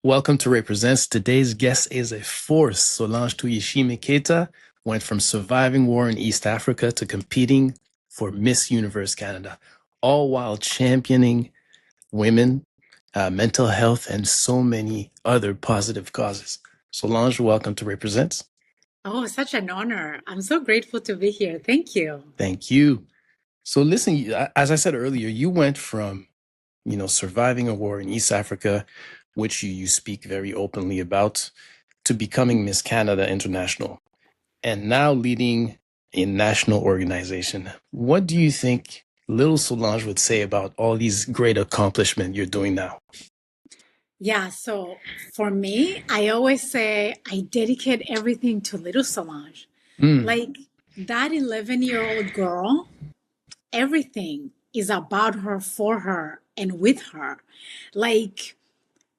Welcome to RayPresents. Today's guest is a force. Solange Tuyishime Keita went from surviving war in East Africa to competing for Miss Universe Canada, all while championing women, mental health, and so many other positive causes. Solange, welcome to RayPresents. Oh, such an honor. I'm so grateful to be here. Thank you. Thank you. So listen, as I said earlier, you went from, surviving a war in East Africa, which you speak very openly about, to becoming Miss Canada International and now leading a national organization. What do you think little Solange would say about all these great accomplishments you're doing now? Yeah, so for me, I always say I dedicate everything to little Solange. Mm, Like that 11-year-old girl, everything is about her, for her, and with her. Like,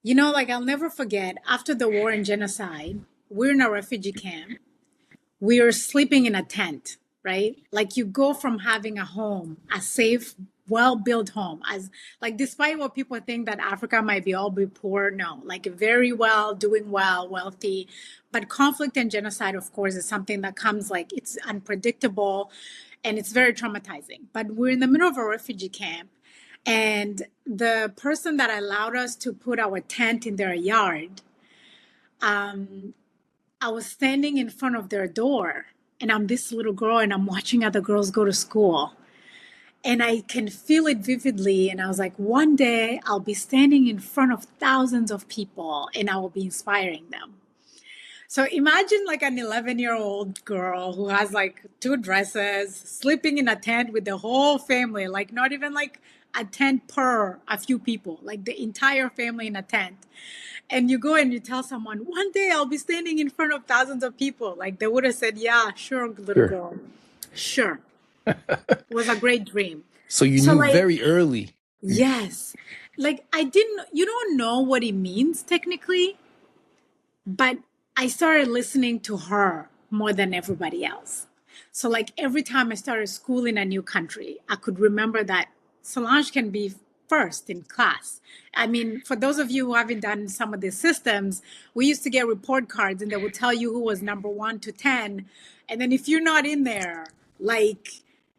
I'll never forget after the war and genocide, we're in a refugee camp. We are sleeping in a tent, right? Like you go from having a home, a safe, well-built home, as like despite what people think that Africa might be poor, no, like very well, doing well, wealthy. But conflict and genocide, of course, is something that comes like it's unpredictable and it's very traumatizing. But we're in the middle of a refugee camp. And the person that allowed us to put our tent in their yard, I was standing in front of their door and I'm this little girl and I'm watching other girls go to school. And I can feel it vividly. And I was like, one day I'll be standing in front of thousands of people and I will be inspiring them. So imagine like an 11-year-old girl who has like two dresses, sleeping in a tent with the whole family, like not even like a tent per a few people, like the entire family in a tent. And you go and you tell someone, one day I'll be standing in front of thousands of people. Like they would have said, yeah, sure, little sure. girl. Sure. It was a great dream. So you So knew like, very early. yes, like you don't know what it means technically, but I started listening to her more than everybody else. So like every time I started school in a new country, I could remember that Solange can be first in class. I mean, for those of you who haven't done some of the systems, we used to get report cards and they would tell you who was number 1 to 10. And then if you're not in there, like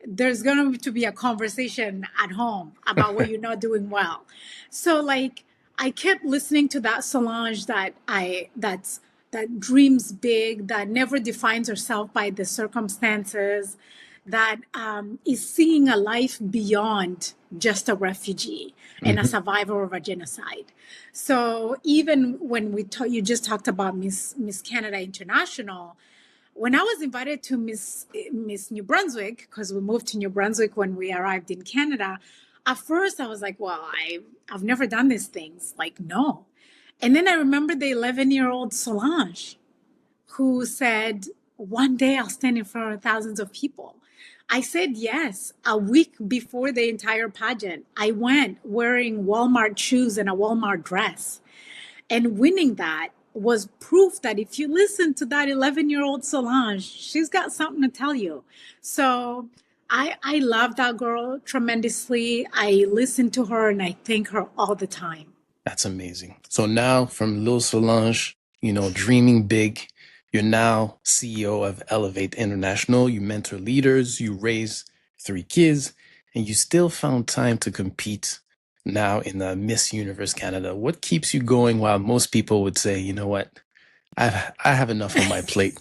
there's going to be a conversation at home about what you're not doing well. So like I kept listening to that Solange that dreams big, that never defines herself by the circumstances, that is seeing a life beyond just a refugee and a Mhm. survivor of a genocide. So even when you just talked about Miss Canada International, when I was invited to Miss New Brunswick, because we moved to New Brunswick when we arrived in Canada, at first I was like, well, I've never done these things. Like, no. And then I remember the 11-year-old Solange who said, one day I'll stand in front of thousands of people. I said yes. A week before the entire pageant, I went wearing Walmart shoes and a Walmart dress. And winning that was proof that if you listen to that 11-year-old Solange, she's got something to tell you. So I love that girl tremendously. I listen to her and I thank her all the time. That's amazing. So now from Lil Solange, dreaming big, you're now CEO of Elevate International. You mentor leaders, you raise 3 kids, and you still found time to compete now in the Miss Universe Canada. What keeps you going while most people would say, you know what, I have enough on my plate?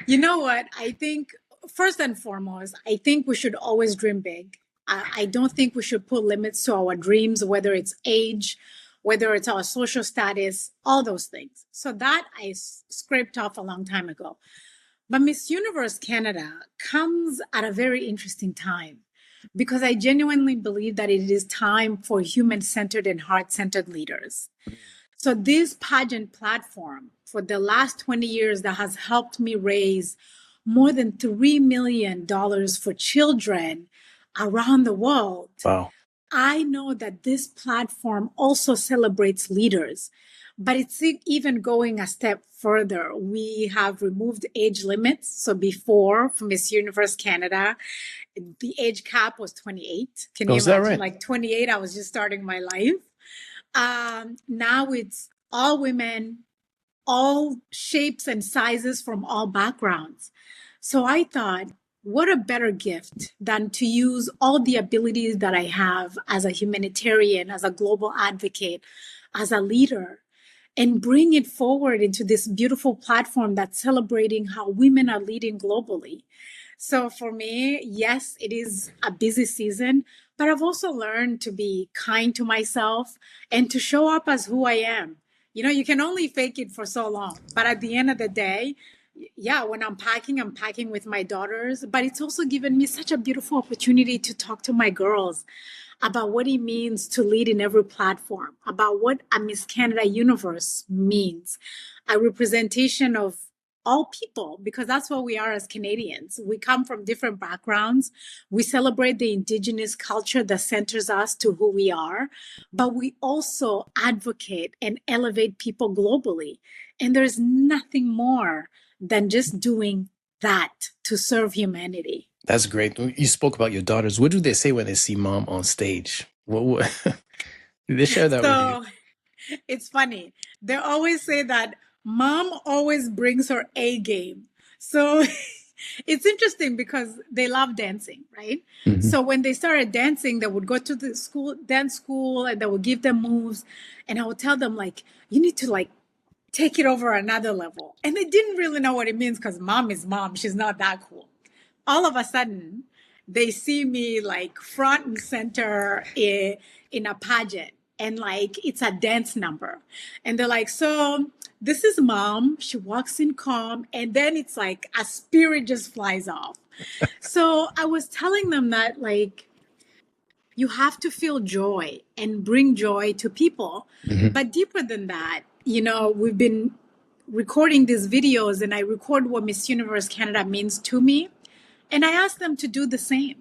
You know what? I think, first and foremost, I think we should always dream big. I don't think we should put limits to our dreams, whether it's age, whether it's our social status, all those things. So that I scraped off a long time ago. But Miss Universe Canada comes at a very interesting time because I genuinely believe that it is time for human-centered and heart-centered leaders. So this pageant platform for the last 20 years that has helped me raise more than $3 million for children around the world. Wow. I know that this platform also celebrates leaders, but it's even going a step further. We have removed age limits. So before, for Miss Universe Canada, the age cap was 28. Can Oh, you is that imagine? right? Like 28, I was just starting my life. Now it's all women, all shapes and sizes from all backgrounds. So I thought, what a better gift than to use all the abilities that I have as a humanitarian, as a global advocate, as a leader, and bring it forward into this beautiful platform that's celebrating how women are leading globally. So for me, yes, it is a busy season, but I've also learned to be kind to myself and to show up as who I am. You know, you can only fake it for so long, but at the end of the day, yeah, when I'm packing with my daughters, but it's also given me such a beautiful opportunity to talk to my girls about what it means to lead in every platform, about what a Miss Canada universe means, a representation of all people, because that's what we are as Canadians. We come from different backgrounds. We celebrate the Indigenous culture that centers us to who we are, but we also advocate and elevate people globally. And there's nothing more than just doing that to serve humanity. That's great. You spoke about your daughters. What do they say when they see mom on stage? What did they share that with you? So it's funny. They always say that mom always brings her A game. So it's interesting because they love dancing, right? Hmm. So when they started dancing, they would go to the school, dance school, and they would give them moves. And I would tell them, like, you need to like take it over another level. And they didn't really know what it means because mom is mom. She's not that cool. All of a sudden, they see me like front and center in a pageant, and like it's a dance number. And they're like, so this is mom. She walks in calm. And then it's like a spirit just flies off. So I was telling them that, like, you have to feel joy and bring joy to people. Hmm. But deeper than that, you know, we've been recording these videos and I record what Miss Universe Canada means to me. And I asked them to do the same.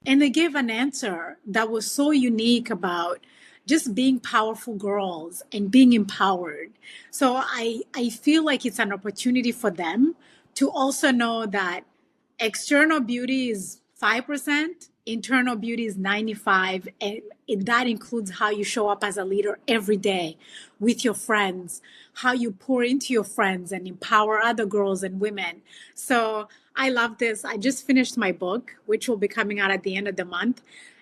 And they gave an answer that was so unique about just being powerful girls and being empowered. So I feel like it's an opportunity for them to also know that external beauty is 5%, internal beauty is 95, and that includes how you show up as a leader every day with your friends, how you pour into your friends and empower other girls and women. So I love this. I just finished my book, which will be coming out at the end of the month.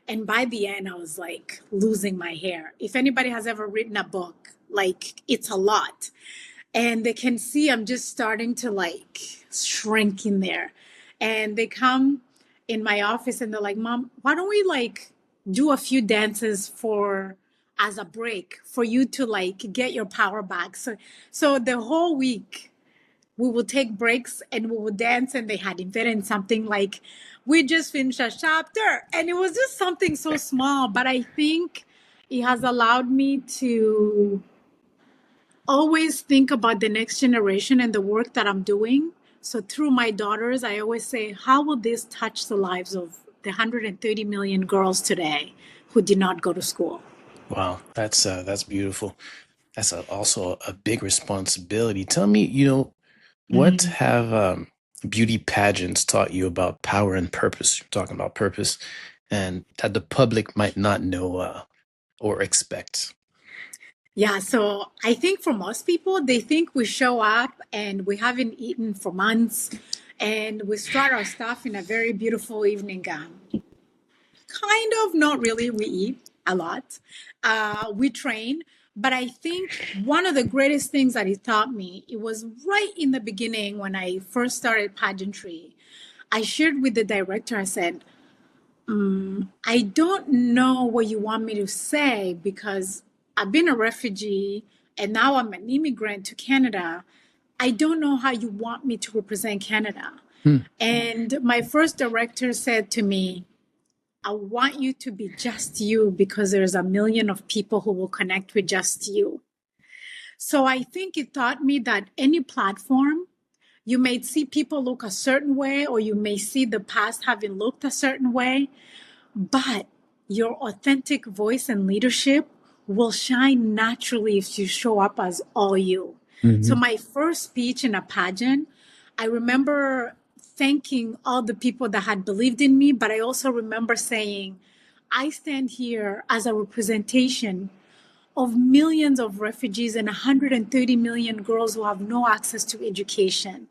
And by the end, I was like losing my hair. If anybody has ever written a book, like it's a lot. And they can see I'm just starting to like shrink in there. And they come in my office and they're like, Mom, why don't we like do a few dances for as a break for you to like get your power back? So the whole week we would take breaks and we would dance, and they had invented something like we just finished a chapter, and it was just something so small, but I think it has allowed me to always think about the next generation and the work that I'm doing. So through my daughters, I always say, how will this touch the lives of the 130 million girls today who did not go to school? Wow, that's beautiful. That's also a big responsibility. Tell me, what Mm. have beauty pageants taught you about power and purpose? You're talking about purpose, and that the public might not know or expect. Yeah, so I think for most people, they think we show up and we haven't eaten for months and we strut our stuff in a very beautiful evening gown. Kind of, not really. We eat a lot. We train. But I think one of the greatest things that he taught me, it was right in the beginning when I first started pageantry. I shared with the director, I said, I don't know what you want me to say because I've been a refugee and now I'm an immigrant to Canada. I don't know how you want me to represent Canada. Hmm. And my first director said to me, I want you to be just you because there's a million of people who will connect with just you. So I think it taught me that any platform, you may see people look a certain way, or you may see the past having looked a certain way, but your authentic voice and leadership will shine naturally if you show up as all you. So, Hmm. my first speech in a pageant, I remember thanking all the people that had believed in me, but I also remember saying, I stand here as a representation of millions of refugees and 130 million girls who have no access to education.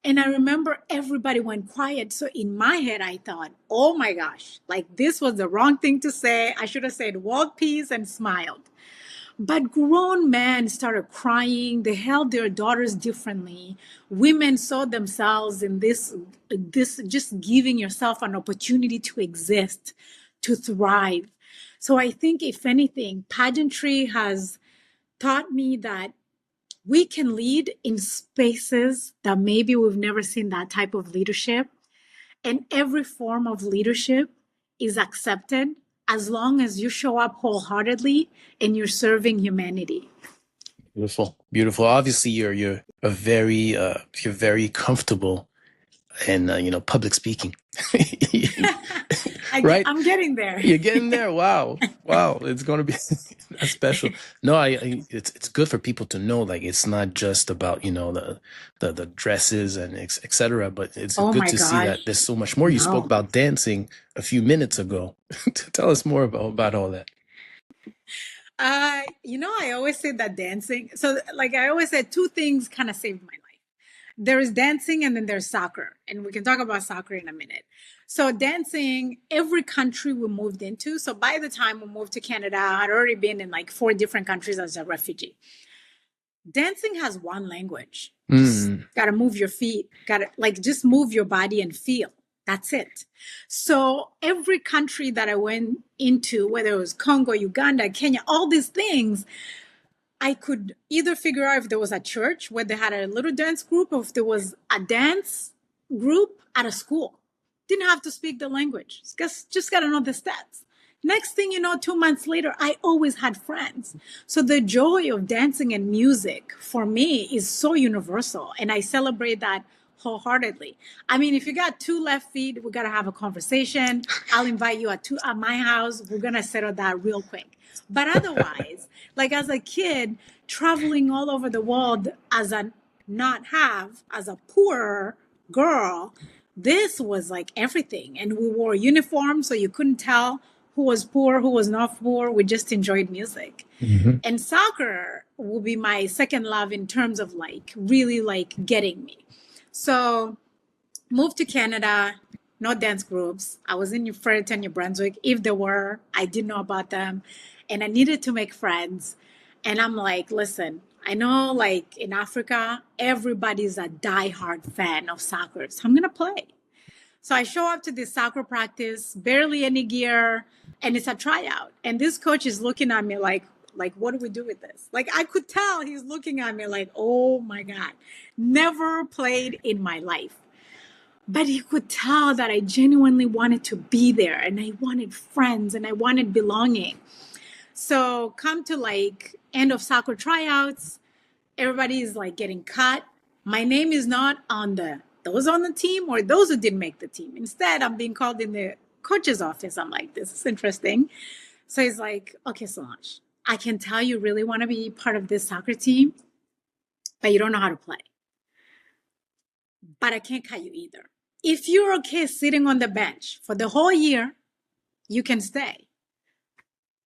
And I remember everybody went quiet. So in my head, I thought, oh my gosh, like this was the wrong thing to say. I should have said world peace and smiled. But grown men started crying. They held their daughters differently. Women saw themselves in this just giving yourself an opportunity to exist, to thrive. So I think, if anything, pageantry has taught me that we can lead in spaces that maybe we've never seen that type of leadership. And every form of leadership is accepted as long as you show up wholeheartedly and you're serving humanity. Beautiful, beautiful. Obviously, you're very comfortable in public speaking, right? I'm getting there. You're getting there. Wow, wow. It's going to be that's special. No, it's good for people to know, like, it's not just about the dresses and etc. But it's Oh good my to see that gosh. there's so much more. You spoke No. about dancing a few minutes ago. Tell us more about all that. I always say that dancing. So, like, I always said, two things kind of saved my life. There is dancing and then there's soccer. And we can talk about soccer in a minute. So, dancing, every country we moved into. So, by the time we moved to Canada, I'd already been in like 4 different countries as a refugee. Dancing has one language. Just gotta move your feet, gotta like just move your body and feel. That's it. So every country that I went into, whether it was Congo, Uganda, Kenya, all these things, I could either figure out if there was a church where they had a little dance group or if there was a dance group at a school. Didn't have to speak the language. Just got to know the stats. Next thing you know, 2 months later, I always had friends. So the joy of dancing and music for me is so universal. And I celebrate that wholeheartedly. I mean, if you got 2 left feet, we got to have a conversation. I'll invite you at my house. We're going to settle that real quick. But otherwise, like as a kid, traveling all over the world as a as a poor girl, this was like everything. And we wore uniforms, so you couldn't tell who was poor, who was not poor. We just enjoyed music. And soccer will be my second love in terms of like really like getting me. So moved to Canada, no dance groups. I was in Fredericton, New Brunswick. If there were, I didn't know about them. And I needed to make friends. And I'm like, listen, I know like in Africa, everybody's a diehard fan of soccer. So I'm going to play. So I show up to this soccer practice, barely any gear, and it's a tryout. And this coach is looking at me like, what do we do with this? Like, I could tell he's looking at me like, oh my God, never played in my life. But he could tell that I genuinely wanted to be there and I wanted friends and I wanted belonging. So come to like end of soccer tryouts, everybody is like getting cut. My name is not on those on the team or those who didn't make the team. Instead, I'm being called in the coach's office. I'm like, this is interesting. So he's like, okay, Solange, I can tell you really want to be part of this soccer team, but you don't know how to play. But I can't cut you either. If you're okay sitting on the bench for the whole year, you can stay.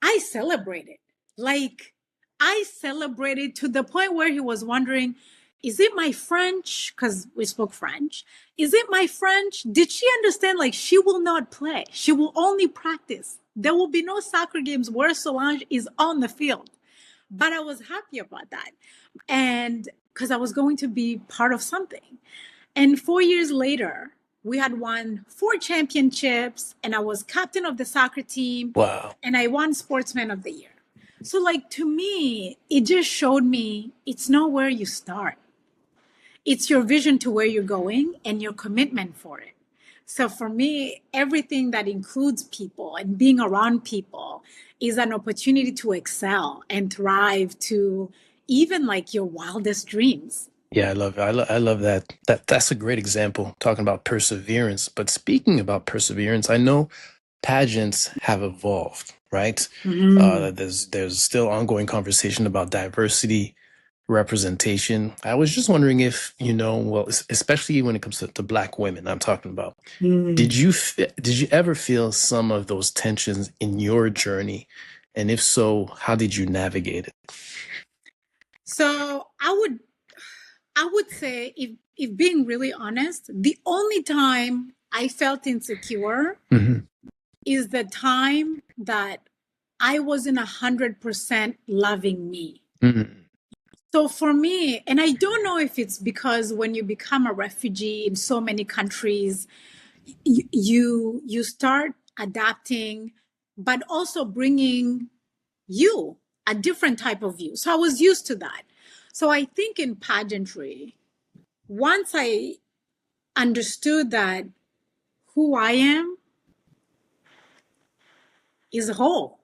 I celebrated. Like, I celebrated to the point where he was wondering, is it my French? Because we spoke French. Is it my French? Did she understand? Like, she will not play. She will only practice. There will be no soccer games where Solange is on the field. But I was happy about that. And because I was going to be part of something. And 4 years later, we had won 4 championships and I was captain of the soccer team. Wow. And I won Sportsman of the Year. So like to me, it just showed me it's not where you start. It's your vision to where you're going and your commitment for it. So for me, everything that includes people and being around people is an opportunity to excel and thrive to even like your wildest dreams. Yeah, I love that. That's a great example talking about perseverance. But speaking about perseverance, I know pageants have evolved, right? There's still ongoing conversation about diversity, representation. I was just wondering if, well, especially when it comes to Black women, I'm talking about. Did you ever feel some of those tensions in your journey And if so, how did you navigate it? So I would say, if being really honest, the only time I felt insecure Mm-hmm. is the time that I wasn't 100% loving me. Mm-hmm. So for me, and I don't know if it's because when you become a refugee in so many countries, you start adapting, but also bringing you a different type of you. So I was used to that. So I think in pageantry, once I understood that who I am is whole.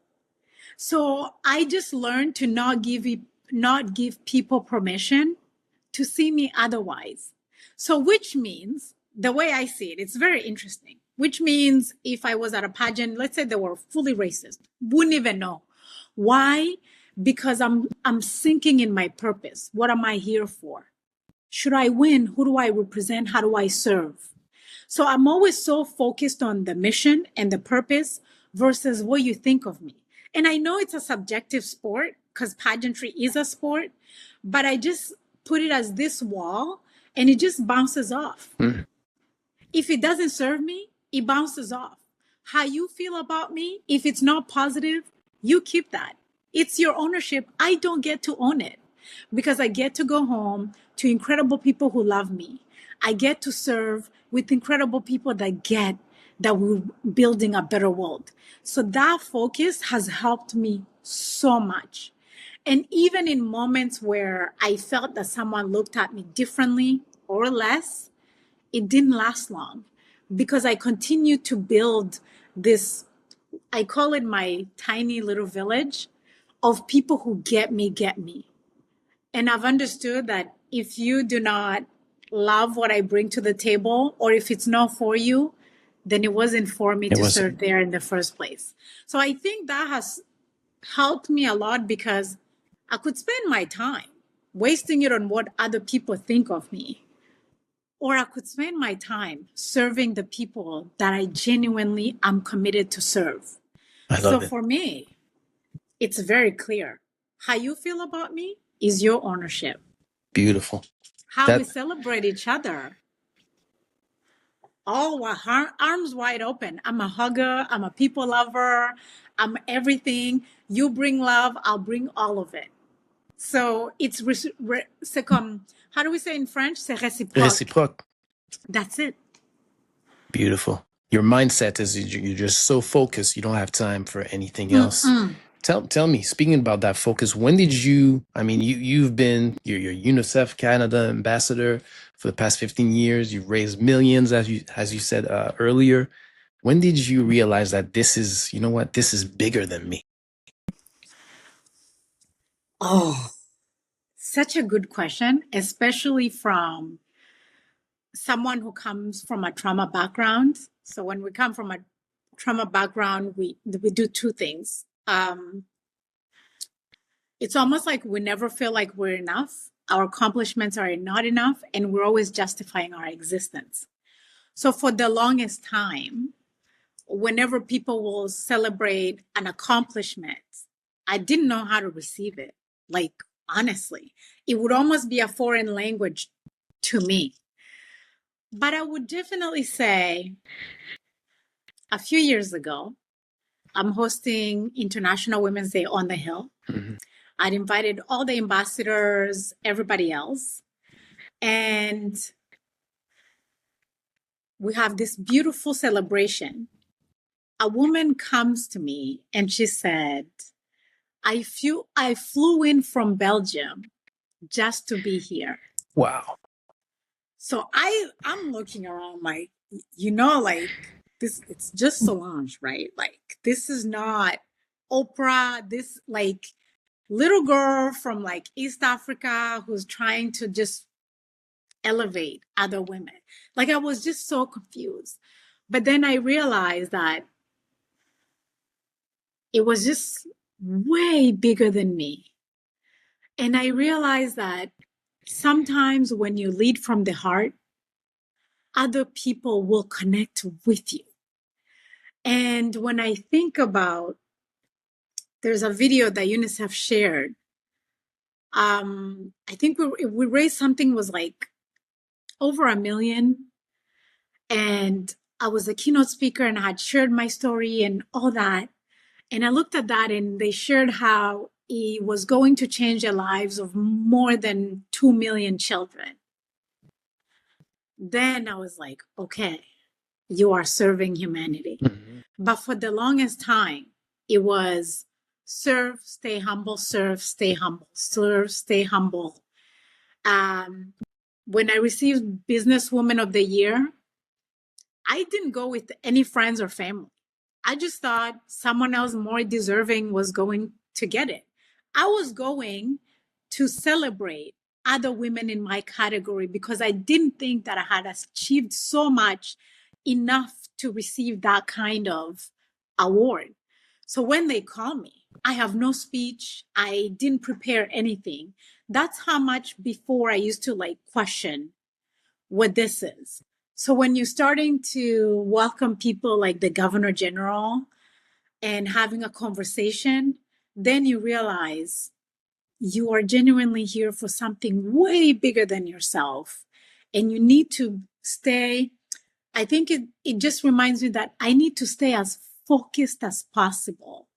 So I just learned to not give people permission to see me otherwise. So which means, the way I see it, it's very interesting. Which means if I was at a pageant, let's say they were fully racist, wouldn't even know. Why? Because I'm sinking in my purpose. What am I here for? Should I win? Who do I represent? How do I serve? So I'm always so focused on the mission and the purpose versus what you think of me. And I know it's a subjective sport because pageantry is a sport, but I just put it as this wall and it just bounces off. Mm-hmm. If it doesn't serve me, it bounces off. How you feel about me, if it's not positive, you keep that. It's your ownership. I don't get to own it because I get to go home to incredible people who love me. I get to serve with incredible people that get that we're building a better world. So that focus has helped me so much. And even in moments where I felt that someone looked at me differently or less, it didn't last long because I continued to build this, I call it my tiny little village of people who get me, get me. And I've understood that if you do not love what I bring to the table, or if it's not for you, then it wasn't for me It to was serve there in the first place. So I think that has helped me a lot because I could spend my time wasting it on what other people think of me, or I could spend my time serving the people that I genuinely am committed to serve. I So love it. for me, it's very clear. How you feel about me is your ownership. Beautiful. How we That celebrate each other, all arms wide open. I'm a hugger, I'm a people lover, I'm everything. You bring love, I'll bring all of it. So it's c'est comme, how do we say in French? C'est réciproque. reciproque. That's it. Beautiful. Your mindset is you're just so focused, you don't have time for anything else. Mm-mm. Tell me, speaking about that focus, when did you, I mean, you've been your UNICEF Canada ambassador for the past 15 years. You've raised millions, as you said earlier. When did you realize that this is, you know what, this is bigger than me? Oh, such a good question, especially from someone who comes from a trauma background. So when we come from a trauma background, we do two things. It's almost like we never feel like we're enough. Our accomplishments are not enough, and we're always justifying our existence. So for the longest time, whenever people will celebrate an accomplishment, I didn't know how to receive it. Like, honestly, it would almost be a foreign language to me. But I would definitely say a few years ago, I'm hosting International Women's Day on the Hill. Mm-hmm. I'd invited all the ambassadors, everybody else. And we have this beautiful celebration. A woman comes to me and she said, I flew in from Belgium just to be here. Wow. So I'm looking around like, like this, it's just Solange, right? Like, this is not Oprah. This, like, little girl from like East Africa who's trying to just elevate other women. Like, I was just so confused. But then I realized that it was just way bigger than me. And I realized that sometimes when you lead from the heart, other people will connect with you. And when I think about there's a video that UNICEF shared. I think we raised something was like over 1 million, and I was a keynote speaker and I had shared my story and all that. And I looked at that and they shared how it was going to change the lives of more than 2 million children. Then I was like, okay, you are serving humanity. Mm-hmm. But for the longest time, it was serve, stay humble, serve, stay humble, serve, stay humble. When I received Businesswoman of the Year, I didn't go with any friends or family. I just thought someone else more deserving was going to get it. I was going to celebrate other women in my category because I didn't think that I had achieved so much enough to receive that kind of award. So when they call me, I have no speech. I didn't prepare anything. That's how much before I used to like question what this is. So when you're starting to welcome people like the Governor General and having a conversation, then you realize you are genuinely here for something way bigger than yourself. And you need to stay. I think it just reminds me that I need to stay as focused as possible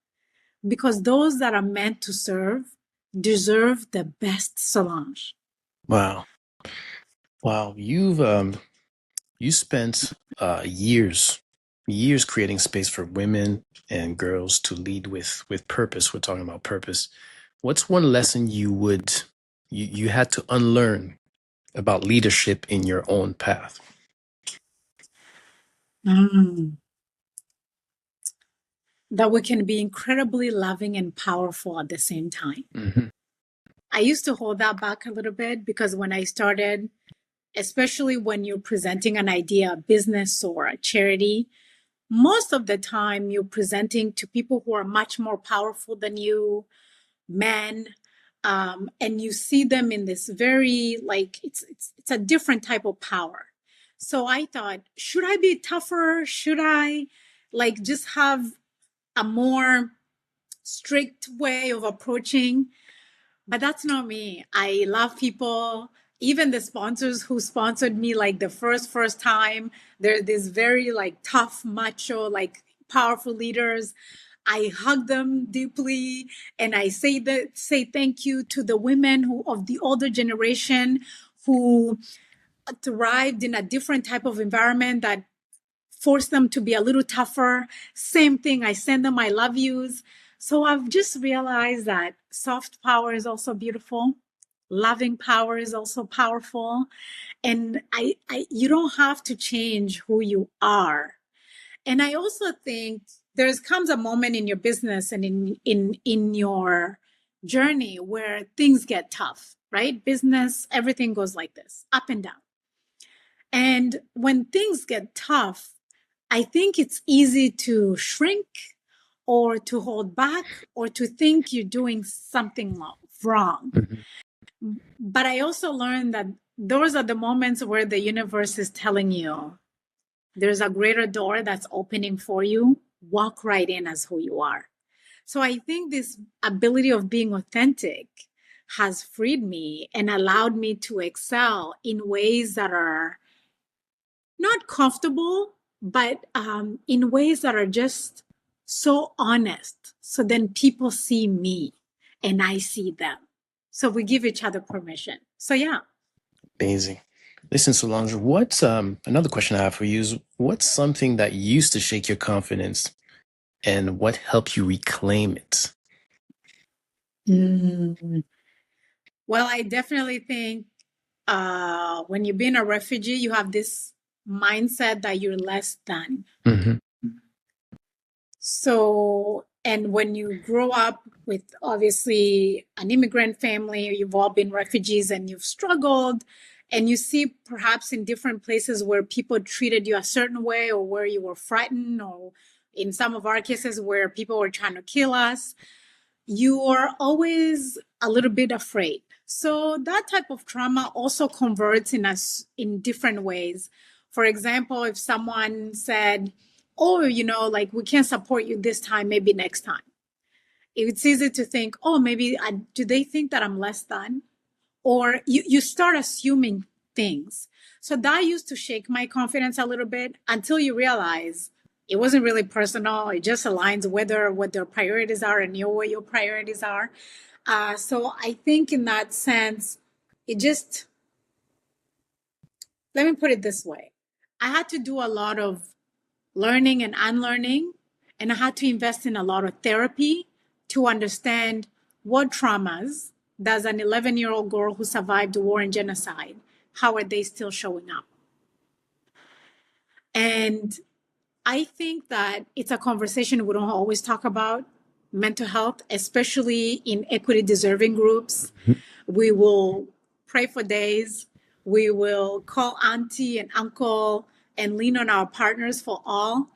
because those that are meant to serve deserve the best, Solange. Wow. Wow. You spent years creating space for women and girls to lead with purpose. We're talking about purpose. What's one lesson you had to unlearn about leadership in your own path? Mm. That we can be incredibly loving and powerful at the same time. Mm-hmm. I used to hold that back a little bit because when I started, especially when you're presenting an idea, a business or a charity, most of the time you're presenting to people who are much more powerful than you, men, and you see them in this very like it's a different type of power. So I thought, should I be tougher? Should I like just have a more strict way of approaching? But that's not me. I love people. Even the sponsors who sponsored me like the first time, they're these very like tough, macho, like powerful leaders. I hug them deeply and I say thank you to the women who of the older generation who thrived in a different type of environment that force them to be a little tougher. Same thing. I send them my love yous. So I've just realized that soft power is also beautiful. Loving power is also powerful. And you don't have to change who you are. And I also think there comes a moment in your business and in your journey where things get tough, right? Business, everything goes like this, up and down. And when things get tough, I think it's easy to shrink or to hold back or to think you're doing something wrong. Mm-hmm. But I also learned that those are the moments where the universe is telling you there's a greater door that's opening for you. Walk right in as who you are. So I think this ability of being authentic has freed me and allowed me to excel in ways that are not comfortable, but in ways that are just so honest. So then people see me and I see them. So we give each other permission. So yeah. Amazing. Listen, Solange, what's another question I have for you is what's something that used to shake your confidence and what helped you reclaim it? Mm. Well, I definitely think when you've been a refugee, you have this mindset that you're less than. Mm-hmm. So, and when you grow up with obviously an immigrant family, you've all been refugees and you've struggled, and you see perhaps in different places where people treated you a certain way or where you were frightened, or in some of our cases where people were trying to kill us, you are always a little bit afraid. So that type of trauma also converts in us in different ways. For example, if someone said, oh, like we can't support you this time, maybe next time. it's easy to think, oh, maybe do they think that I'm less than? Or you start assuming things. So that used to shake my confidence a little bit until you realize it wasn't really personal. It just aligns whether what their priorities are and what your priorities are. So I think in that sense, it just, let me put it this way. I had to do a lot of learning and unlearning, and I had to invest in a lot of therapy to understand what traumas does an 11-year-old girl who survived war and genocide, how are they still showing up? And I think that it's a conversation we don't always talk about, mental health, especially in equity deserving groups. We will pray for days. We will call auntie and uncle and lean on our partners for all,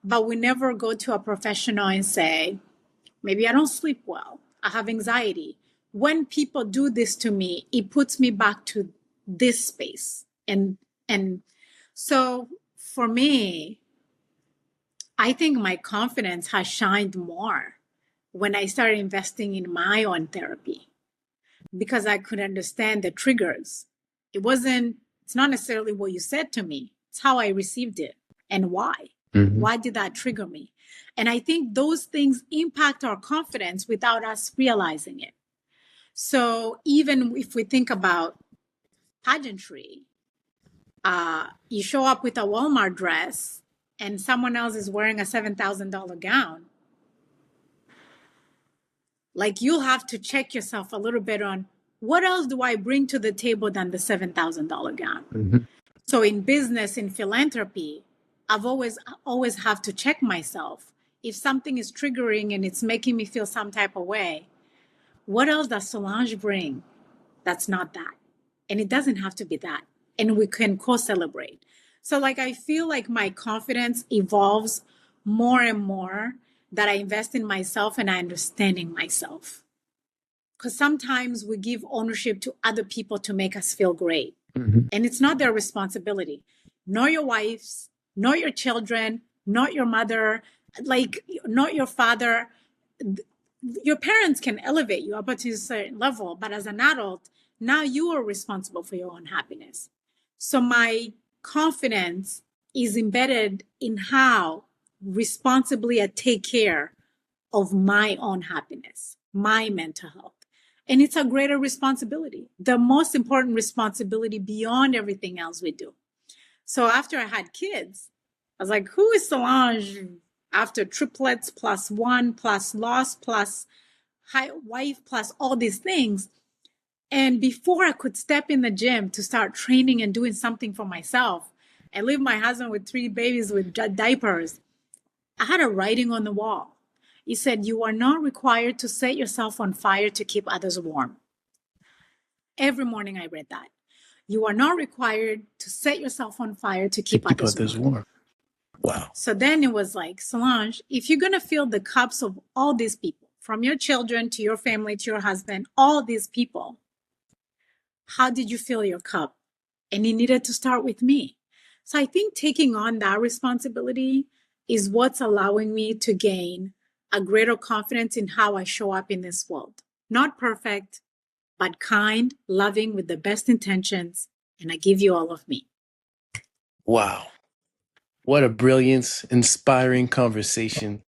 but we never go to a professional and say, maybe I don't sleep well. I have anxiety. When people do this to me, it puts me back to this space. And so for me, I think my confidence has shined more when I started investing in my own therapy, because I could understand the triggers. It's not necessarily what you said to me, it's how I received it and why. Mm-hmm. Why did that trigger me? And I think those things impact our confidence without us realizing it. So even if we think about pageantry, you show up with a Walmart dress and someone else is wearing a $7,000 gown. Like, you'll have to check yourself a little bit on what else do I bring to the table than the $7,000 gown. Mm-hmm. So in business, in philanthropy, I've always have to check myself. If something is triggering and it's making me feel some type of way, what else does Solange bring that's not that? And it doesn't have to be that. And we can co-celebrate. So like, I feel like my confidence evolves more and more that I invest in myself and I understanding myself. Because sometimes we give ownership to other people to make us feel great. Mm-hmm. And it's not their responsibility. Not your wife's, not your children, not your mother, like not your father. Your parents can elevate you up to a certain level, but as an adult, now you are responsible for your own happiness. So my confidence is embedded in how responsibly I take care of my own happiness, my mental health. And it's a greater responsibility, the most important responsibility beyond everything else we do. So after I had kids, I was like, who is Solange after triplets plus one plus loss plus wife plus all these things? And before I could step in the gym to start training and doing something for myself, I leave my husband with 3 babies with diapers. I had a writing on the wall. It said, you are not required to set yourself on fire to keep others warm. Every morning I read that. You are not required to set yourself on fire to keep others warm. Wow. So then it was like, Solange, if you're going to fill the cups of all these people, from your children to your family, to your husband, all these people, how did you fill your cup? And it needed to start with me. So I think taking on that responsibility is what's allowing me to gain a greater confidence in how I show up in this world. Not perfect, but kind, loving, with the best intentions. And I give you all of me. Wow. What a brilliant, inspiring conversation.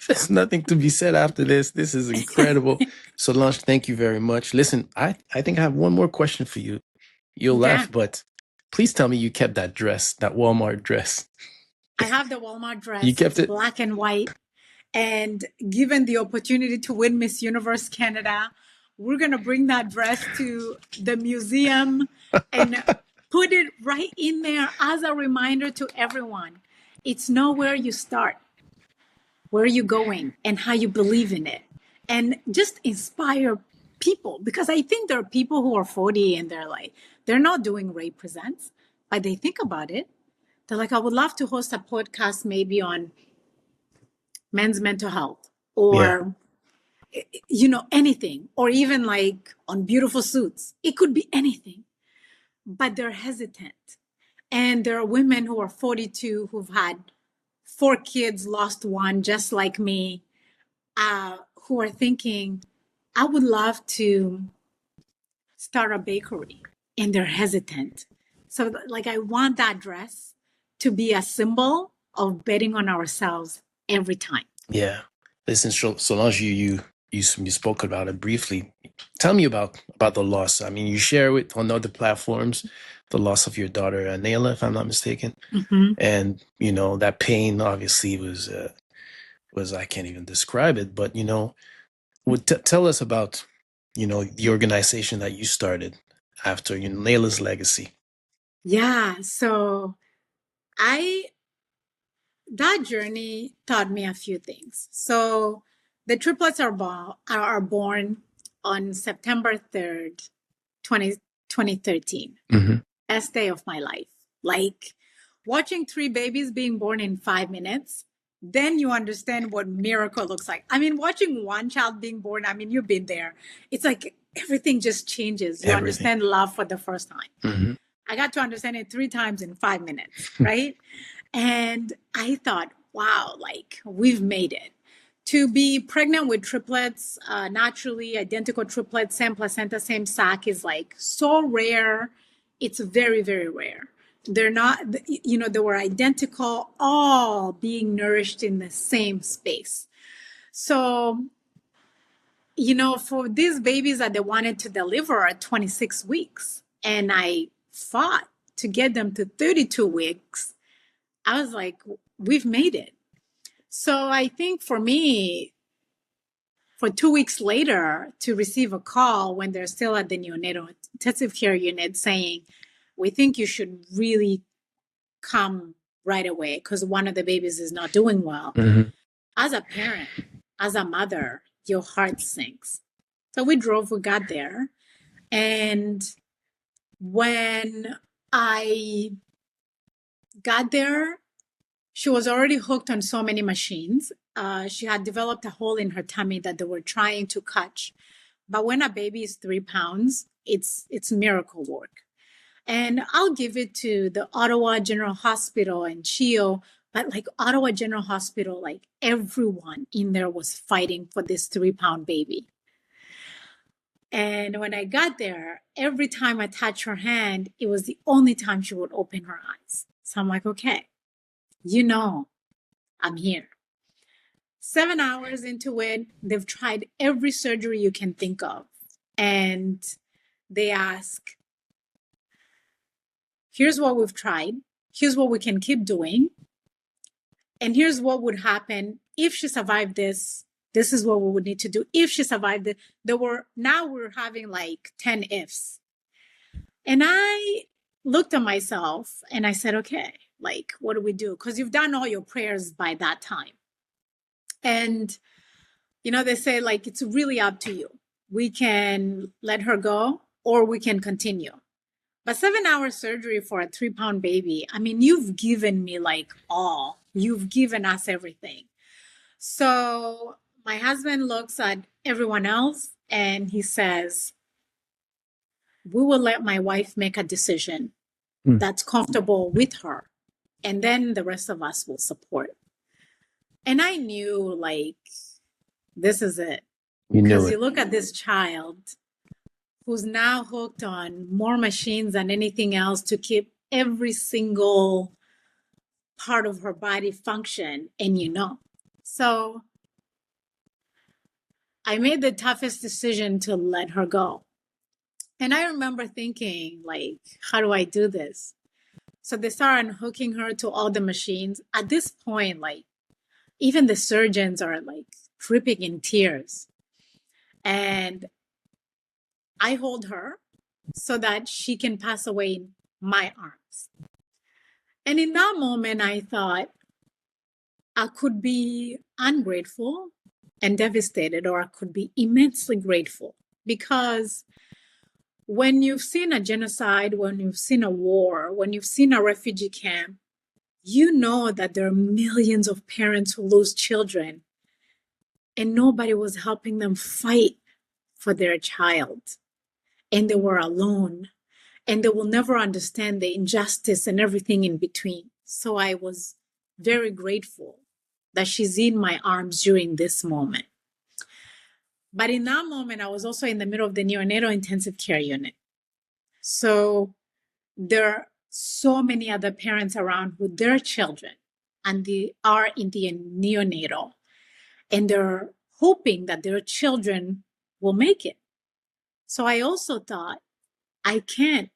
There's nothing to be said after this. This is incredible. Solange, thank you very much. Listen, I think I have one more question for you. You'll laugh, but please tell me you kept that dress, that Walmart dress. I have the Walmart dress. You kept it? Black and white. And given the opportunity to win Miss Universe Canada, we're going to bring that dress to the museum and put it right in there as a reminder to everyone. It's not where you start, where you're going, and how you believe in it. And just inspire people, because I think there are people who are 40 and they're not doing RayPresents, but they think about it. They're like, I would love to host a podcast maybe on men's mental health or, anything, or even like on beautiful suits. It could be anything, but they're hesitant. And there are women who are 42 who've had 4 kids, lost one, just like me, who are thinking, I would love to start a bakery, and they're hesitant. So, like, I want that dress to be a symbol of betting on ourselves every time. Yeah. Listen, Solange, you spoke about it briefly. Tell me about the loss. I mean, you share it on other platforms, the loss of your daughter, Nayla, if I'm not mistaken. Mm-hmm. And, you know, that pain obviously was I can't even describe it, but, you know, tell us about, you know, the organization that you started after, you know, Nayla's legacy. Yeah. So that journey taught me a few things. So the triplets are born on September 3rd, 2013. Mm-hmm. Best day of my life. Like watching 3 babies being born in 5 minutes, then you understand what miracle looks like. I mean, watching one child being born, I mean, you've been there. It's like everything just changes. You Everything. understand love for the first time. Mm-hmm. I got to understand it 3 times in 5 minutes, right? And I thought, wow, like we've made it. To be pregnant with triplets, naturally identical triplets, same placenta, same sac is like so rare. It's very, very rare. They're not, you know, they were identical, all being nourished in the same space. So, you know, for these babies that they wanted to deliver at 26 weeks, and I fought to get them to 32 weeks, I was like, we've made it. So I think for me, for 2 weeks later, to receive a call when they're still at the neonatal intensive care unit saying, we think you should really come right away because one of the babies is not doing well. Mm-hmm. As a parent, as a mother, your heart sinks. So we got there. And when I got there, she was already hooked on so many machines. She had developed a hole in her tummy that they were trying to catch. But when a baby is 3 pounds, it's miracle work. And I'll give it to the Ottawa General Hospital and CHIO, but like Ottawa General Hospital, like everyone in there was fighting for this 3-pound baby. And when I got there, every time I touched her hand, it was the only time she would open her eyes. So I'm like, okay, you know, I'm here. 7 hours into it, they've tried every surgery you can think of. And they ask, here's what we've tried. Here's what we can keep doing. And here's what would happen if she survived this. This is what we would need to do if she survived it. Now we're having like 10 ifs. And I looked at myself and I said, okay, like, what do we do? Because you've done all your prayers by that time. And, you know, they say, like, it's really up to you. We can let her go or we can continue. But 7-hour surgery for a 3-pound baby, I mean, you've given me like all. You've given us everything. So my husband looks at everyone else and he says, we will let my wife make a decision that's comfortable with her. And then the rest of us will support. And I knew, like, this is it. Because you look at this child who's now hooked on more machines than anything else to keep every single part of her body function. And you know, so I made the toughest decision to let her go. And I remember thinking, like, how do I do this? So they started hooking her to all the machines. At this point, like, even the surgeons are like dripping in tears. And I hold her so that she can pass away in my arms. And in that moment, I thought I could be ungrateful and devastated, or I could be immensely grateful. Because when you've seen a genocide, when you've seen a war, when you've seen a refugee camp, you know that there are millions of parents who lose children and nobody was helping them fight for their child. And they were alone. And they will never understand the injustice and everything in between. So I was very grateful that she's in my arms during this moment. But in that moment, I was also in the middle of the neonatal intensive care unit. So there are so many other parents around with their children, and they are in the neonatal, and they're hoping that their children will make it. So I also thought, I can't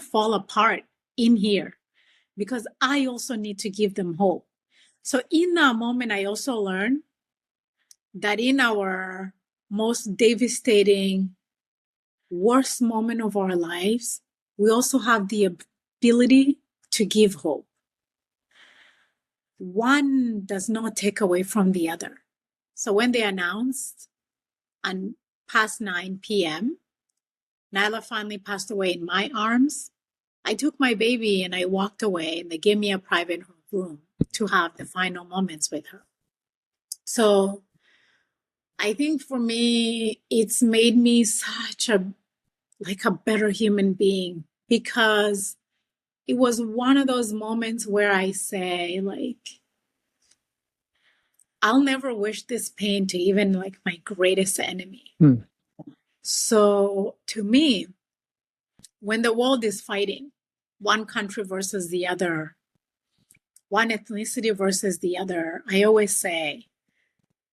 fall apart in here, because I also need to give them hope. So in that moment, I also learned that in our most devastating, worst moment of our lives, we also have the ability to give hope. One does not take away from the other. So when they announced on past 9 p.m., Nyla finally passed away in my arms, I took my baby and I walked away, and they gave me a private room to have the final moments with her. So I think for me, it's made me such a better human being, because it was one of those moments where I say, I'll never wish this pain to even my greatest enemy. So to me, when the world is fighting, one country versus the other, one ethnicity versus the other, I always say,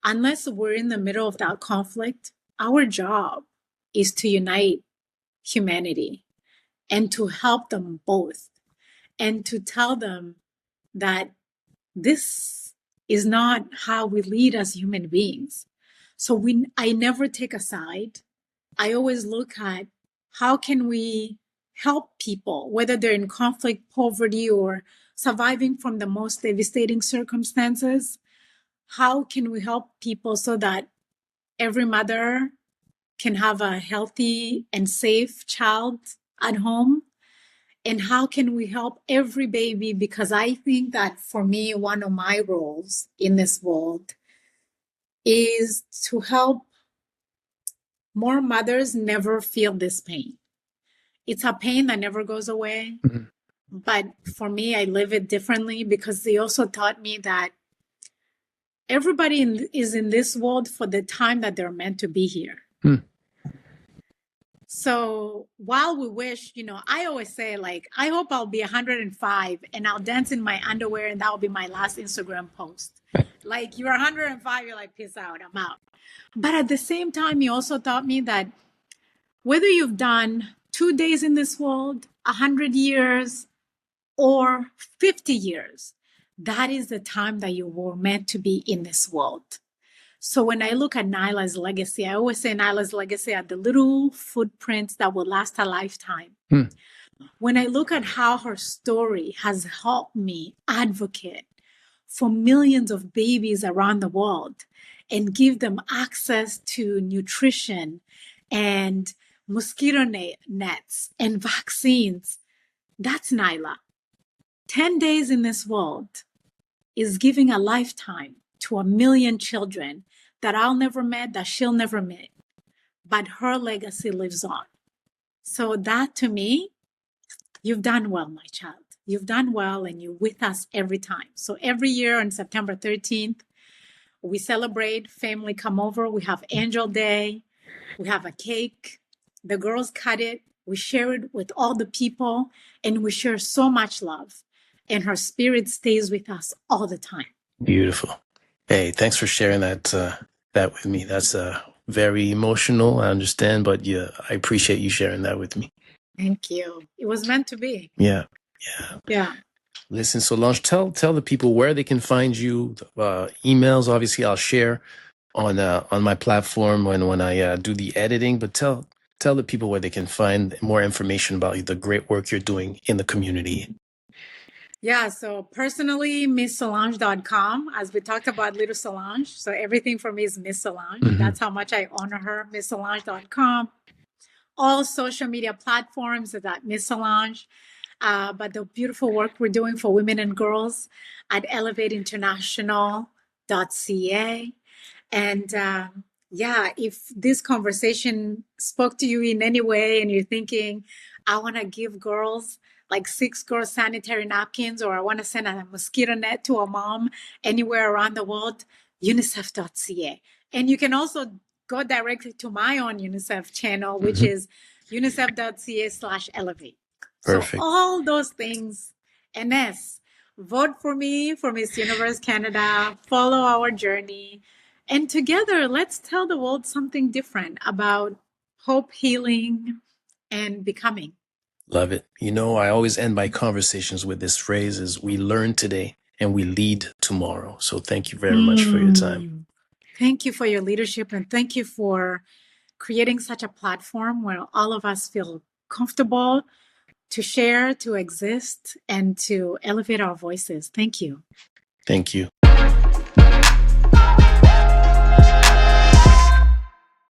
unless we're in the middle of that conflict, our job is to unite humanity and to help them both, and to tell them that this is not how we lead as human beings. So I never take a side. I always look at how can we help people, whether they're in conflict, poverty, or surviving from the most devastating circumstances. How can we help people so that every mother can have a healthy and safe child at home? And how can we help every baby? Because I think that for me, one of my roles in this world is to help more mothers never feel this pain. It's a pain that never goes away. Mm-hmm. But for me, I live it differently, because they also taught me that everybody is in this world for the time that they're meant to be here. So while we wish, I always say, I hope I'll be 105 and I'll dance in my underwear and that'll be my last Instagram post. You're 105, you're like, peace out, I'm out. But at the same time, you also taught me that whether you've done 2 days in this world, 100 years, or 50 years, that is the time that you were meant to be in this world. So when I look at Nyla's legacy, I always say Nyla's legacy are the little footprints that will last a lifetime. When I look at how her story has helped me advocate for millions of babies around the world and give them access to nutrition and mosquito nets and vaccines, that's Nyla. 10 days in this world is giving a lifetime to 1 million children that I'll never meet, that she'll never meet. But her legacy lives on. So that, to me, you've done well, my child. You've done well, and you're with us every time. So every year on September 13th, we celebrate, family come over, we have Angel Day, we have a cake, the girls cut it, we share it with all the people, and we share so much love. And her spirit stays with us all the time. Beautiful. Hey, thanks for sharing that with me. That's very emotional, I understand, but yeah, I appreciate you sharing that with me. Thank you. It was meant to be. Yeah. Listen, Solange, tell the people where they can find you. Emails, obviously, I'll share on my platform when I do the editing. But tell the people where they can find more information about the great work you're doing in the community. Yeah, so personally, MissSolange.com, as we talked about Little Solange. So everything for me is Miss Solange. Mm-hmm. That's how much I honor her, MissSolange.com. All social media platforms is at Miss Solange. But the beautiful work we're doing for women and girls at elevateinternational.ca. And if this conversation spoke to you in any way and you're thinking, I want to give girls 6 girls sanitary napkins, or I want to send a mosquito net to a mom anywhere around the world, unicef.ca. And you can also go directly to my own UNICEF channel, which Mhm. is unicef.ca/elevate. So Perfect. all those things. And yes, vote for me for Miss Universe Canada, follow our journey. And together, let's tell the world something different about hope, healing, and becoming. Love it. You know, I always end my conversations with this phrase is we learn today and we lead tomorrow. So thank you very much for your time. Thank you for your leadership, and thank you for creating such a platform where all of us feel comfortable to share, to exist, and to elevate our voices. Thank you. Thank you.